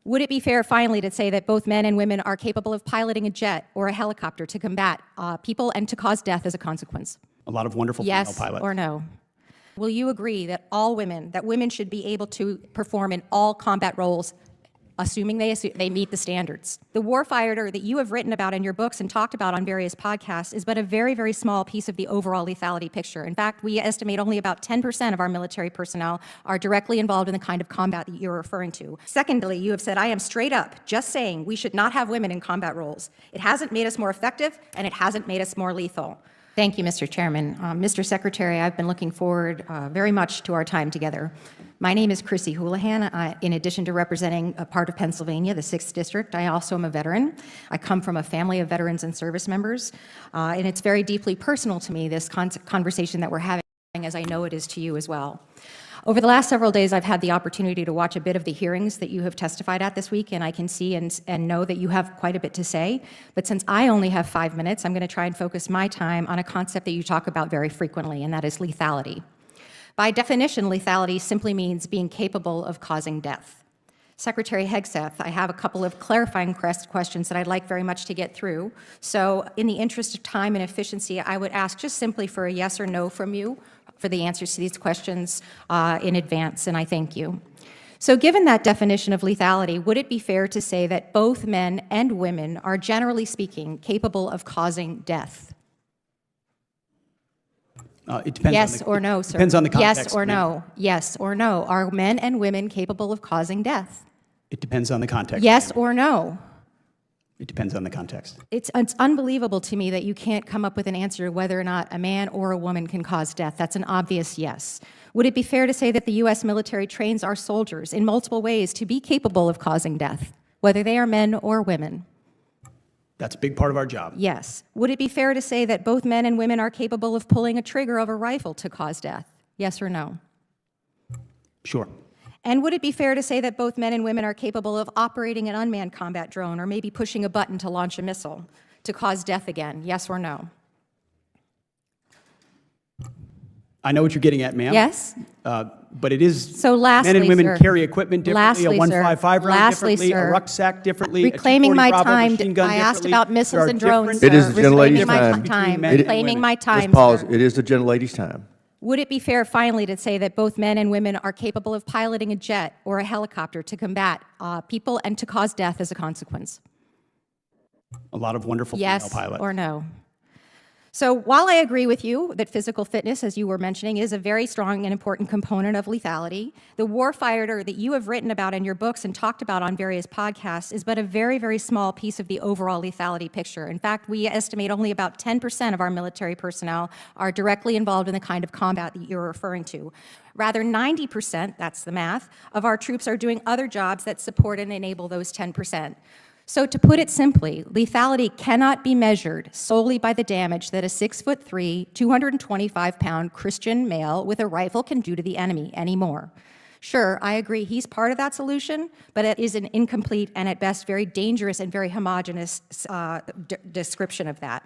Would it be fair, finally, to say that both men and women are capable of piloting a jet or a helicopter to combat people and to cause death as a consequence? A lot of wonderful female pilots. Yes or no? Will you agree that women should be able to perform in all combat roles, assuming they meet the standards? The warfighter that you have written about in your books and talked about on various podcasts is but a very, very small piece of the overall lethality picture. In fact, we estimate only about 10% of our military personnel are directly involved in the kind of combat that you're referring to. Secondly, you have said, I am straight up just saying we should not have women in combat roles. It hasn't made us more effective, and it hasn't made us more lethal. Thank you, Mr. Chairman. Mr. Secretary, I've been looking forward very much to our time together. My name is Chrissy Houlahan. In addition to representing a part of Pennsylvania, the 6th District, I also am a veteran. I come from a family of veterans and service members, and it's very deeply personal to me, this conversation that we're having, as I know it is to you as well. Over the last several days, I've had the opportunity to watch a bit of the hearings that you have testified at this week, and I can see and know that you have quite a bit to say. But since I only have 5 minutes, I'm going to try and focus my time on a concept that you talk about very frequently, and that is lethality. By definition, lethality simply means being capable of causing death. Secretary Hegseth, I have a couple of clarifying questions that I'd like very much to get through. So in the interest of time and efficiency, I would ask just simply for a yes or no from you for the answers to these questions in advance, and I thank you. So given that definition of lethality, would it be fair to say that both men and women are, generally speaking, capable of causing death? It depends. Yes or no, sir? Depends on the context. Yes or no? Yes or no? Are men and women capable of causing death? It depends on the context. Yes or no? It depends on the context. It's unbelievable to me that you can't come up with an answer whether or not a man or a woman can cause death. That's an obvious yes. Would it be fair to say that the U.S. military trains our soldiers in multiple ways to be capable of causing death, whether they are men or women? That's a big part of our job. Yes. Would it be fair to say that both men and women are capable of pulling a trigger of a rifle to cause death? Yes or no? Sure. And would it be fair to say that both men and women are capable of operating an unmanned combat drone or maybe pushing a button to launch a missile to cause death again? Yes or no? I know what you're getting at, ma'am. Yes? But it is, so lastly, men and women sir, carry equipment differently, a 155 round differently, sir, a rucksack differently, reclaiming a 240 my Bravo time, machine gun I asked about missiles and drones. It is the gentlelady's time. Reclaiming my time, Ms. sir. It is the gentlelady's time. Would it be fair, finally, to say that both men and women are capable of piloting a jet or a helicopter to combat people and to cause death as a consequence? A lot of wonderful female pilots. Yes or no? So while I agree with you that physical fitness, as you were mentioning, is a very strong and important component of lethality, the warfighter that you have written about in your books and talked about on various podcasts is but a very, very small piece of the overall lethality picture. In fact, we estimate only about 10% of our military personnel are directly involved in the kind of combat that you're referring to. Rather, 90%, that's the math, of our troops are doing other jobs that support and enable those 10%. So to put it simply, lethality cannot be measured solely by the damage that a 6'3", 225-pound Christian male with a rifle can do to the enemy anymore. Sure, I agree he's part of that solution, but it is an incomplete and at best very dangerous and very homogeneous description of that.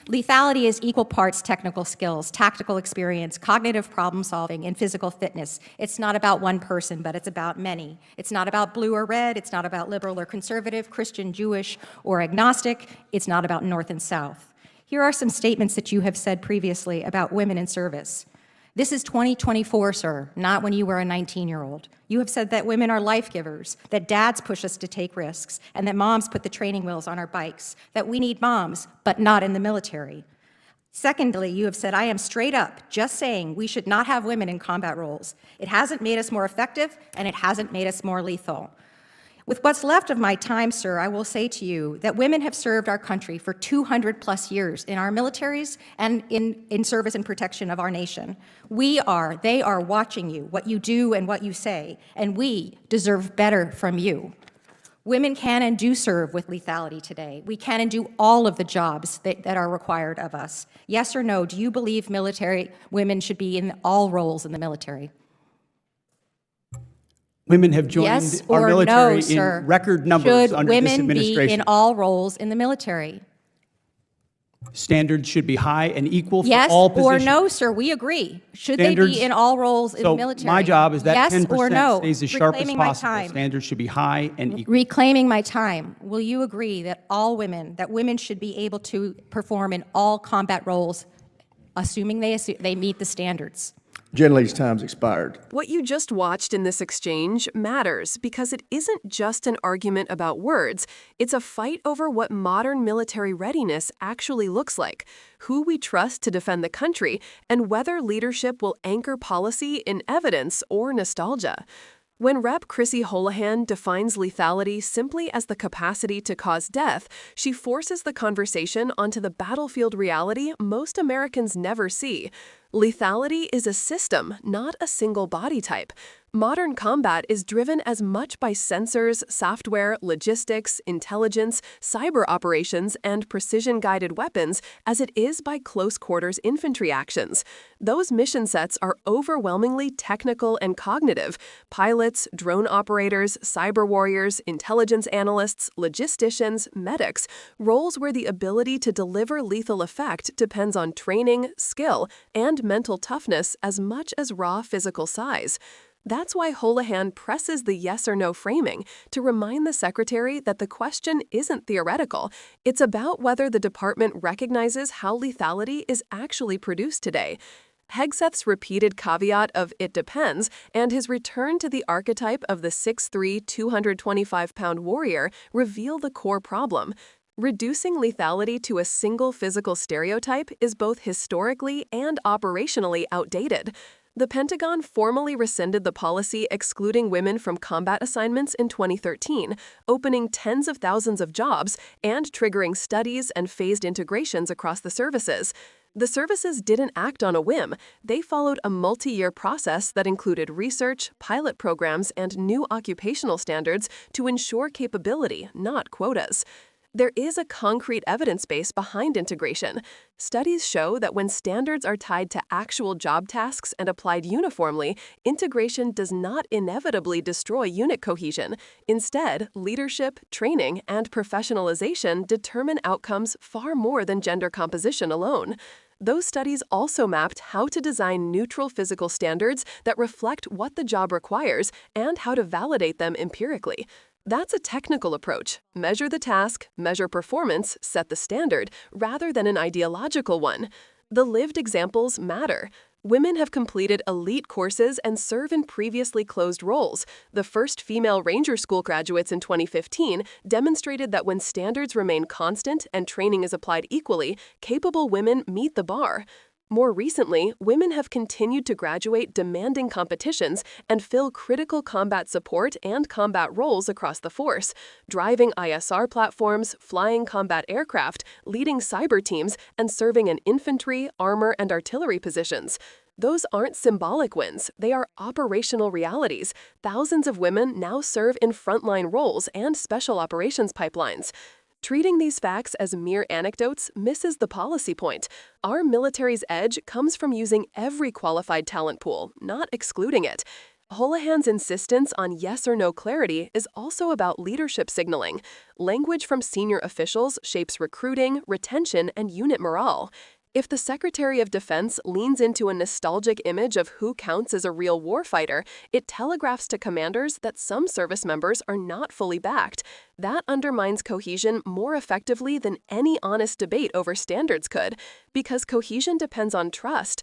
Lethality is equal parts technical skills, tactical experience, cognitive problem solving, and physical fitness. It's not about one person, but it's about many. It's not about blue or red. It's not about liberal or conservative, Christian, Jewish, or agnostic. It's not about North and South. Here are some statements that you have said previously about women in service. This is 2024, sir, not when you were a 19-year-old. You have said that women are life givers, that dads push us to take risks, and that moms put the training wheels on our bikes, that we need moms, but not in the military. Secondly, you have said, I am straight up just saying we should not have women in combat roles. It hasn't made us more effective, and it hasn't made us more lethal. With what's left of my time, sir, I will say to you that women have served our country for 200+ years in our militaries and in service and protection of our nation. They are watching you, what you do and what you say, and we deserve better from you. Women can and do serve with lethality today. We can and do all of the jobs that are required of us. Yes or no, do you believe military women should be in all roles in the military? Women have joined yes our or military no, sir. in record numbers Should under this women administration. be in all roles in the military? Standards should be high and equal for Yes all or positions. no, sir, we agree. Should they Standards- be in all roles in the So military? my job is that yes 10% or no? stays as sharp as Reclaiming my possible. time. Standards should be high and equal. Reclaiming my time. Will you agree that women should be able to perform in all combat roles, assuming they meet the standards? Gentlelady's time's expired. What you just watched in this exchange matters because it isn't just an argument about words. It's a fight over what modern military readiness actually looks like, who we trust to defend the country, and whether leadership will anchor policy in evidence or nostalgia. When Rep. Chrissy Houlahan defines lethality simply as the capacity to cause death, she forces the conversation onto the battlefield reality most Americans never see. Lethality is a system, not a single body type. Modern combat is driven as much by sensors, software, logistics, intelligence, cyber operations, and precision-guided weapons as it is by close-quarters infantry actions. Those mission sets are overwhelmingly technical and cognitive. Pilots, drone operators, cyber warriors, intelligence analysts, logisticians, medics, roles where the ability to deliver lethal effect depends on training, skill, and mental toughness as much as raw physical size. That's why Houlahan presses the yes or no framing to remind the Secretary that the question isn't theoretical. It's about whether the department recognizes how lethality is actually produced today. Hegseth's repeated caveat of "it depends" and his return to the archetype of the 6'3", 225-pound warrior reveal the core problem. Reducing lethality to a single physical stereotype is both historically and operationally outdated. The Pentagon formally rescinded the policy excluding women from combat assignments in 2013, opening tens of thousands of jobs and triggering studies and phased integrations across the services. The services didn't act on a whim. They followed a multi-year process that included research, pilot programs, and new occupational standards to ensure capability, not quotas. There is a concrete evidence base behind integration. Studies show that when standards are tied to actual job tasks and applied uniformly, integration does not inevitably destroy unit cohesion. Instead, leadership, training, and professionalization determine outcomes far more than gender composition alone. Those studies also mapped how to design neutral physical standards that reflect what the job requires and how to validate them empirically. That's a technical approach. Measure the task, measure performance, set the standard, rather than an ideological one. The lived examples matter. Women have completed elite courses and serve in previously closed roles. The first female Ranger School graduates in 2015 demonstrated that when standards remain constant and training is applied equally, capable women meet the bar. More recently, women have continued to graduate demanding competitions and fill critical combat support and combat roles across the force, driving ISR platforms, flying combat aircraft, leading cyber teams, and serving in infantry, armor, and artillery positions. Those aren't symbolic wins, they are operational realities. Thousands of women now serve in frontline roles and special operations pipelines. Treating these facts as mere anecdotes misses the policy point. Our military's edge comes from using every qualified talent pool, not excluding it. Houlahan's insistence on yes or no clarity is also about leadership signaling. Language from senior officials shapes recruiting, retention, and unit morale. If the Secretary of Defense leans into a nostalgic image of who counts as a real warfighter, it telegraphs to commanders that some service members are not fully backed. That undermines cohesion more effectively than any honest debate over standards could, because cohesion depends on trust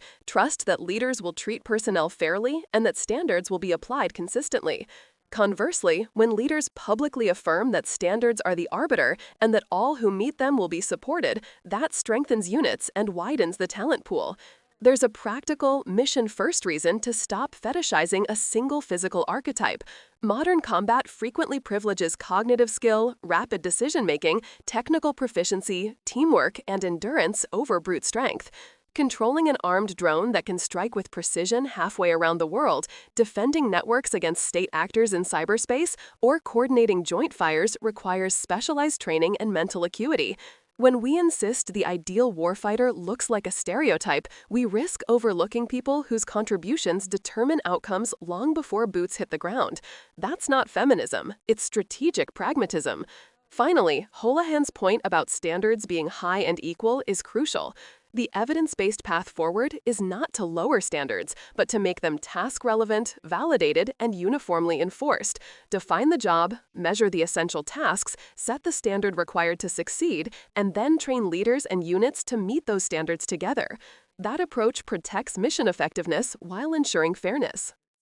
that leaders will treat personnel fairly and that standards will be applied consistently. Conversely, when leaders publicly affirm that standards are the arbiter and that all who meet them will be supported, that strengthens units and widens the talent pool. There's a practical, mission-first reason to stop fetishizing a single physical archetype. Modern combat frequently privileges cognitive skill, rapid decision-making, technical proficiency, teamwork, and endurance over brute strength. Controlling an armed drone that can strike with precision halfway around the world, defending networks against state actors in cyberspace, or coordinating joint fires requires specialized training and mental acuity. When we insist the ideal warfighter looks like a stereotype, we risk overlooking people whose contributions determine outcomes long before boots hit the ground. That's not feminism, it's strategic pragmatism. Finally, Houlahan's point about standards being high and equal is crucial. The evidence-based path forward is not to lower standards, but to make them task-relevant, validated, and uniformly enforced. Define the job, measure the essential tasks, set the standard required to succeed, and then train leaders and units to meet those standards together. That approach protects mission effectiveness while ensuring fairness.